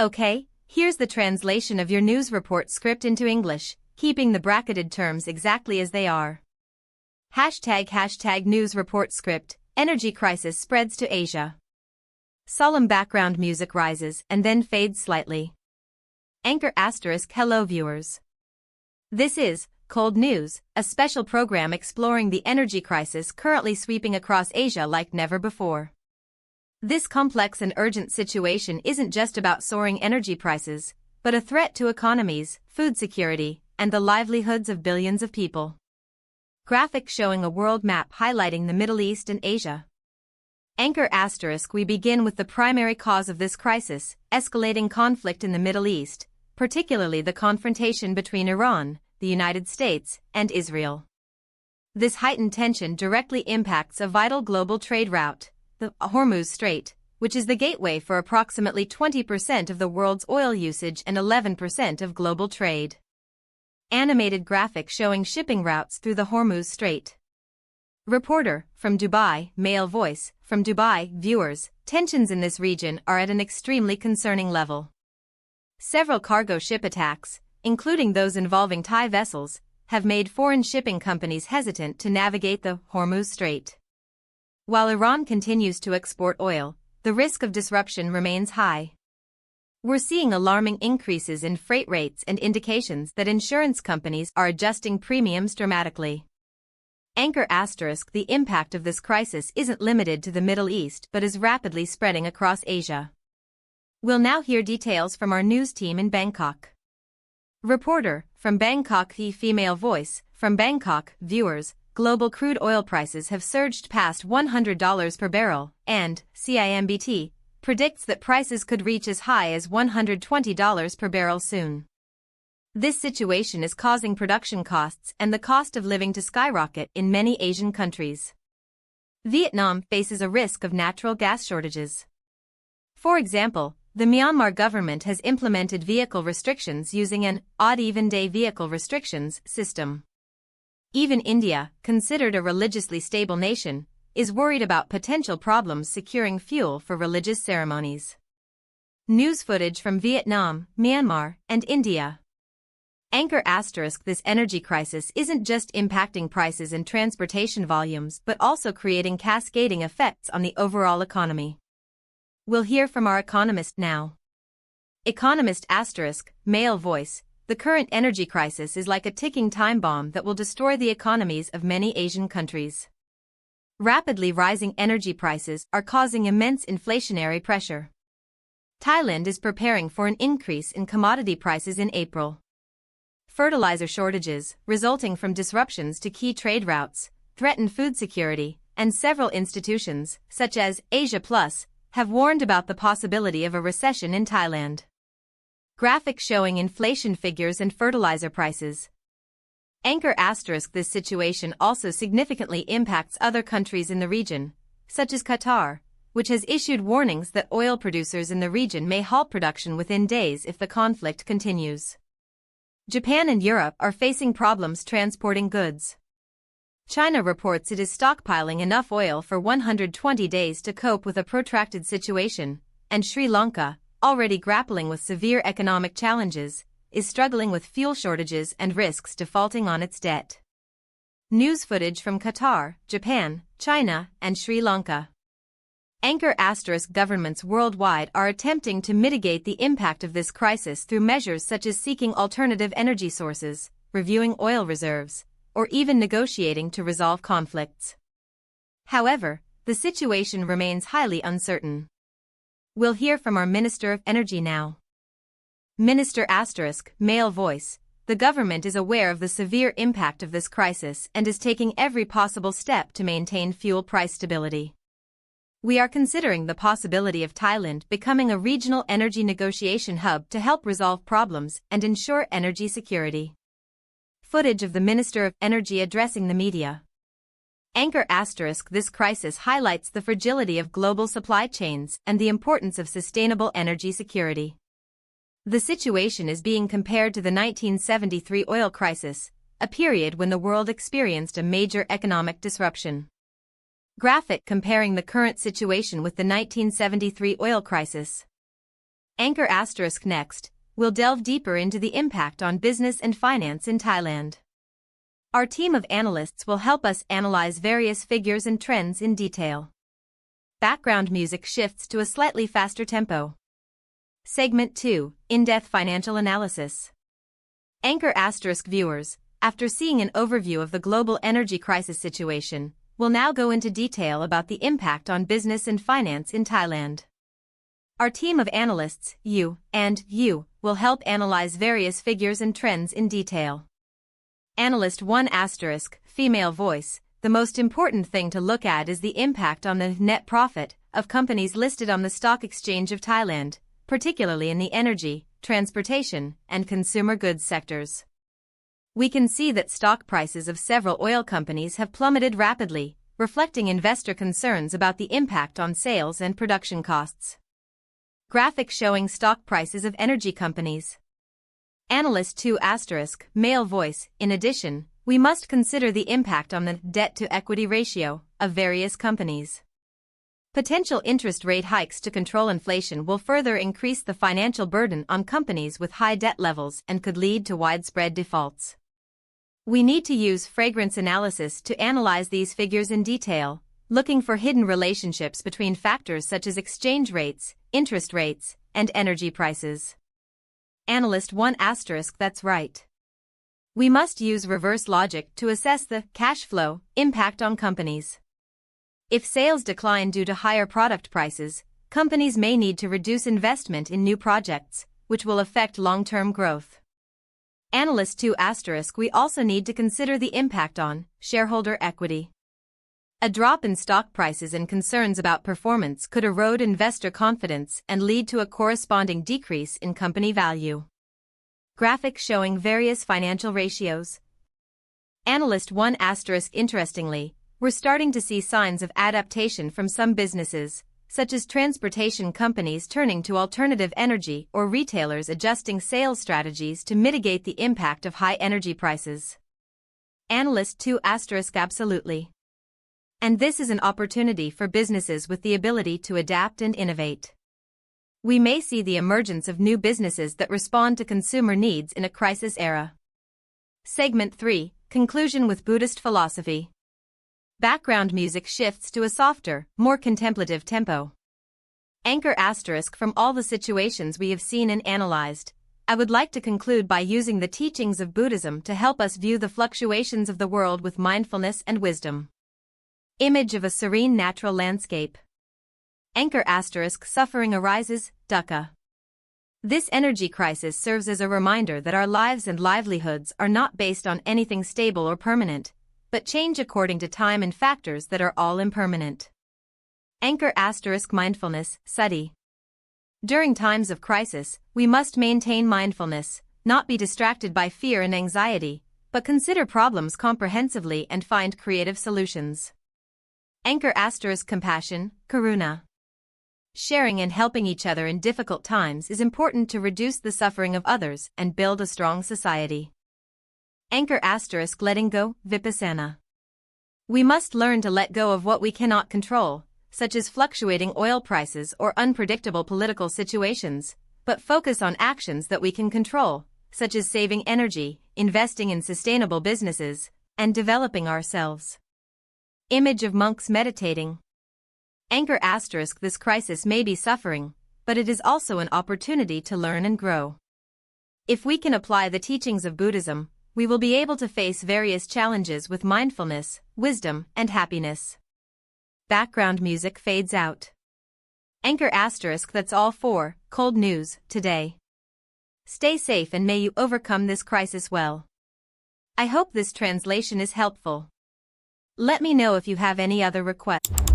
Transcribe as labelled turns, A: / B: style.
A: Okay, here's the translation of your news report script into English, keeping the bracketed terms exactly as they are. ## news report script, energy crisis spreads to Asia. Solemn background music rises and then fades slightly. Anchor *. Hello viewers. This is Cold News, a special program exploring the energy crisis currently sweeping across Asia like never before. This complex and urgent situation isn't just about soaring energy prices, but a threat to economies, food security, and the livelihoods of billions of people. Graphic showing a world map highlighting the Middle East and Asia. Anchor *. We begin with the primary cause of this crisis, escalating conflict in the Middle East, particularly the confrontation between Iran, the United States, and Israel. This heightened tension directly impacts a vital global trade route, the Hormuz Strait, which is the gateway for approximately 20% of the world's oil usage and 11% of global trade. Animated graphic showing shipping routes through the Hormuz Strait. Reporter, from Dubai, male voice, from Dubai, viewers, tensions in this region are at an extremely concerning level. Several cargo ship attacks, including those involving Thai vessels, have made foreign shipping companies hesitant to navigate the Hormuz Strait. While Iran continues to export oil, the risk of disruption remains high. We're seeing alarming increases in freight rates and indications that insurance companies are adjusting premiums dramatically. Anchor *. The impact of this crisis isn't limited to the Middle East but is rapidly spreading across Asia. We'll now hear details from our news team in Bangkok. Reporter, from Bangkok, the female voice, from Bangkok, viewers, global crude oil prices have surged past $100 per barrel, and CIMBT predicts that prices could reach as high as $120 per barrel soon. This situation is causing production costs and the cost of living to skyrocket in many Asian countries. Vietnam faces a risk of natural gas shortages. For example, the Myanmar government has implemented vehicle restrictions using an odd-even day vehicle restrictions system. Even India, considered a religiously stable nation, is worried about potential problems securing fuel for religious ceremonies. News footage from Vietnam, Myanmar, and India. Anchor *. This energy crisis isn't just impacting prices and transportation volumes but also creating cascading effects on the overall economy. We'll hear from our economist now. Economist *. Male voice. The current energy crisis is like a ticking time bomb that will destroy the economies of many Asian countries. Rapidly rising energy prices are causing immense inflationary pressure. Thailand is preparing for an increase in commodity prices in April. Fertilizer shortages, resulting from disruptions to key trade routes, threaten food security, and several institutions, such as Asia Plus, have warned about the possibility of a recession in Thailand. Graphic showing inflation figures and fertilizer prices. Anchor *. This situation also significantly impacts other countries in the region, such as Qatar, which has issued warnings that oil producers in the region may halt production within days if the conflict continues. Japan and Europe are facing problems transporting goods. China reports it is stockpiling enough oil for 120 days to cope with a protracted situation, and Sri Lanka, already grappling with severe economic challenges, is struggling with fuel shortages and risks defaulting on its debt. News footage from Qatar, Japan, China, and Sri Lanka. Anchor *. Governments worldwide are attempting to mitigate the impact of this crisis through measures such as seeking alternative energy sources, reviewing oil reserves, or even negotiating to resolve conflicts. However, the situation remains highly uncertain. We'll hear from our Minister of Energy now. Minister *. Male voice. The government is aware of the severe impact of this crisis and is taking every possible step to maintain fuel price stability. We are considering the possibility of Thailand becoming a regional energy negotiation hub to help resolve problems and ensure energy security. Footage of the Minister of Energy addressing the media. Anchor *. This crisis highlights the fragility of global supply chains and the importance of sustainable energy security. The situation is being compared to the 1973 oil crisis, a period when the world experienced a major economic disruption. Graphic comparing the current situation with the 1973 oil crisis. Anchor asterisk next, we'll delve deeper into the impact on business and finance in Thailand. Our team of analysts will help us analyze various figures and trends in detail. Background music shifts to a slightly faster tempo. Segment 2, In-Depth Financial Analysis. Anchor asterisk viewers, after seeing an overview of the global energy crisis situation, we'll now go into detail about the impact on business and finance in Thailand. Our team of analysts, you, will help analyze various figures and trends in detail. Analyst 1 asterisk, female voice, the most important thing to look at is the impact on the net profit of companies listed on the Stock Exchange of Thailand, particularly in the energy, transportation, and consumer goods sectors. We can see that stock prices of several oil companies have plummeted rapidly, reflecting investor concerns about the impact on sales and production costs. Graphic showing stock prices of energy companies. Analyst 2 asterisk, male voice, in addition, we must consider the impact on the debt-to-equity ratio of various companies. Potential interest rate hikes to control inflation will further increase the financial burden on companies with high debt levels and could lead to widespread defaults. We need to use fragrance analysis to analyze these figures in detail, looking for hidden relationships between factors such as exchange rates, interest rates, and energy prices. Analyst 1 asterisk, that's right. We must use reverse logic to assess the cash flow impact on companies. If sales decline due to higher product prices, companies may need to reduce investment in new projects, which will affect long-term growth. Analyst 2 asterisk, we also need to consider the impact on shareholder equity. A drop in stock prices and concerns about performance could erode investor confidence and lead to a corresponding decrease in company value. Graphic showing various financial ratios. Analyst 1 asterisk, interestingly, we're starting to see signs of adaptation from some businesses, such as transportation companies turning to alternative energy or retailers adjusting sales strategies to mitigate the impact of high energy prices. Analyst 2 asterisk, absolutely. And this is an opportunity for businesses with the ability to adapt and innovate. We may see the emergence of new businesses that respond to consumer needs in a crisis era. Segment 3, Conclusion with Buddhist Philosophy. Background music shifts to a softer, more contemplative tempo. Anchor asterisk, from all the situations we have seen and analyzed, I would like to conclude by using the teachings of Buddhism to help us view the fluctuations of the world with mindfulness and wisdom. Image of a serene natural landscape. Anchor asterisk, suffering arises, dukkha. This energy crisis serves as a reminder that our lives and livelihoods are not based on anything stable or permanent, but change according to time and factors that are all impermanent. Anchor asterisk, mindfulness, sati. During times of crisis, we must maintain mindfulness, not be distracted by fear and anxiety, but consider problems comprehensively and find creative solutions. Anchor asterisk, compassion, karuna. Sharing and helping each other in difficult times is important to reduce the suffering of others and build a strong society. Anchor asterisk, letting go, vipassana. We must learn to let go of what we cannot control, such as fluctuating oil prices or unpredictable political situations, but focus on actions that we can control, such as saving energy, investing in sustainable businesses, and developing ourselves. Image of monks meditating. Anchor asterisk, this crisis may be suffering, but it is also an opportunity to learn and grow. If we can apply the teachings of Buddhism, we will be able to face various challenges with mindfulness, wisdom, and happiness. Background music fades out. Anchor asterisk, that's all for Cold News today. Stay safe and may you overcome this crisis well. I hope this translation is helpful. Let me know if you have any other requests.